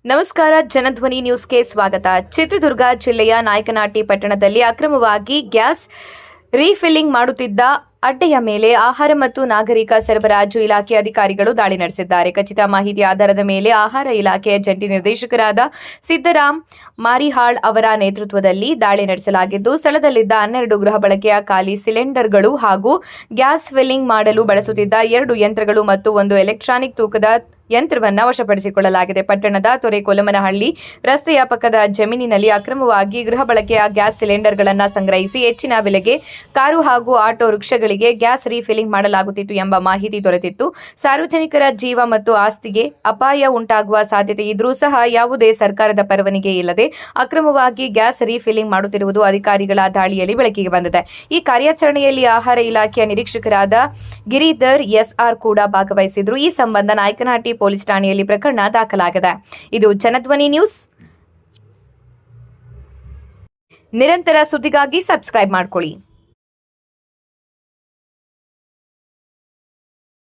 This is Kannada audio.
ನಮಸ್ಕಾರ, ಜನಧ್ವನಿ ನ್ಯೂಸ್ಗೆ ಸ್ವಾಗತ. ಚಿತ್ರದುರ್ಗ ಜಿಲ್ಲೆಯ ನಾಯಕನಹಟ್ಟಿ ಪಟ್ಟಣದಲ್ಲಿ ಅಕ್ರಮವಾಗಿ ಗ್ಯಾಸ್ ರೀಫಿಲ್ಲಿಂಗ್ ಮಾಡುತ್ತಿದ್ದ ಅಡ್ಡೆಯ ಮೇಲೆ ಆಹಾರ ಮತ್ತು ನಾಗರಿಕ ಸರಬರಾಜು ಇಲಾಖೆ ಅಧಿಕಾರಿಗಳು ದಾಳಿ ನಡೆಸಿದ್ದಾರೆ. ಖಚಿತ ಮಾಹಿತಿ ಆಧಾರದ ಮೇಲೆ ಆಹಾರ ಇಲಾಖೆಯ ಜಂಟಿ ನಿರ್ದೇಶಕರಾದ ಸಿದ್ದರಾಮ್ ಮಾರಿಹಾಳ್ ಅವರ ನೇತೃತ್ವದಲ್ಲಿ ದಾಳಿ ನಡೆಸಲಾಗಿದ್ದು, ಸ್ಥಳದಲ್ಲಿದ್ದ 12 ಗೃಹ ಬಳಕೆಯ ಖಾಲಿ ಸಿಲಿಂಡರ್ಗಳು ಹಾಗೂ ಗ್ಯಾಸ್ ಫಿಲ್ಲಿಂಗ್ ಮಾಡಲು ಬಳಸುತ್ತಿದ್ದ 2 ಯಂತ್ರಗಳು ಮತ್ತು 1 ಎಲೆಕ್ಟ್ರಾನಿಕ್ ತೂಕದ ಯಂತ್ರವನ್ನು ವಶಪಡಿಸಿಕೊಳ್ಳಲಾಗಿದೆ. ಪಟ್ಟಣದ ತೊರೆಕೊಲಮನಹಳ್ಳಿ ರಸ್ತೆಯ ಪಕ್ಕದ ಜಮೀನಿನಲ್ಲಿ ಅಕ್ರಮವಾಗಿ ಗೃಹ ಬಳಕೆಯ ಗ್ಯಾಸ್ ಸಿಲಿಂಡರ್ಗಳನ್ನು ಸಂಗ್ರಹಿಸಿ ಹೆಚ್ಚಿನ ಬೆಲೆಗೆ ಕಾರು ಹಾಗೂ ಆಟೋ ರಿಕ್ಷಾಗಳಿಗೆ ಗ್ಯಾಸ್ ರೀಫಿಲ್ಲಿಂಗ್ ಮಾಡಲಾಗುತ್ತಿತ್ತು ಎಂಬ ಮಾಹಿತಿ ದೊರೆತಿತ್ತು. ಸಾರ್ವಜನಿಕರ ಜೀವ ಮತ್ತು ಆಸ್ತಿಗೆ ಅಪಾಯ ಉಂಟಾಗುವ ಸಾಧ್ಯತೆ ಇದ್ರೂ ಸಹ ಯಾವುದೇ ಸರ್ಕಾರದ ಪರವಾನಗಿ ಇಲ್ಲದೆ ಅಕ್ರಮವಾಗಿ ಗ್ಯಾಸ್ ರೀಫಿಲ್ಲಿಂಗ್ ಮಾಡುತ್ತಿರುವುದು ಅಧಿಕಾರಿಗಳ ದಾಳಿಯಲ್ಲಿ ಬೆಳಕಿಗೆ ಬಂದಿದೆ. ಈ ಕಾರ್ಯಾಚರಣೆಯಲ್ಲಿ ಆಹಾರ ಇಲಾಖೆಯ ನಿರೀಕ್ಷಕರಾದ ಗಿರಿಧರ್ ಎಸ್ಆರ್ ಕೂಡ ಭಾಗವಹಿಸಿದ್ರು. ಈ ಸಂಬಂಧ ನಾಯಕನಹಟ್ಟಿ ಪೊಲೀಸ್ ಠಾಣೆಯಲ್ಲಿ ಪ್ರಕರಣ ದಾಖಲಾಗಿದೆ. ಇದು ಜನಧ್ವನಿ ನ್ಯೂಸ್. ನಿರಂತರ ಸುದ್ದಿಗಾಗಿ ಸಬ್ಸ್ಕ್ರೈಬ್ ಮಾಡ್ಕೊಳ್ಳಿ.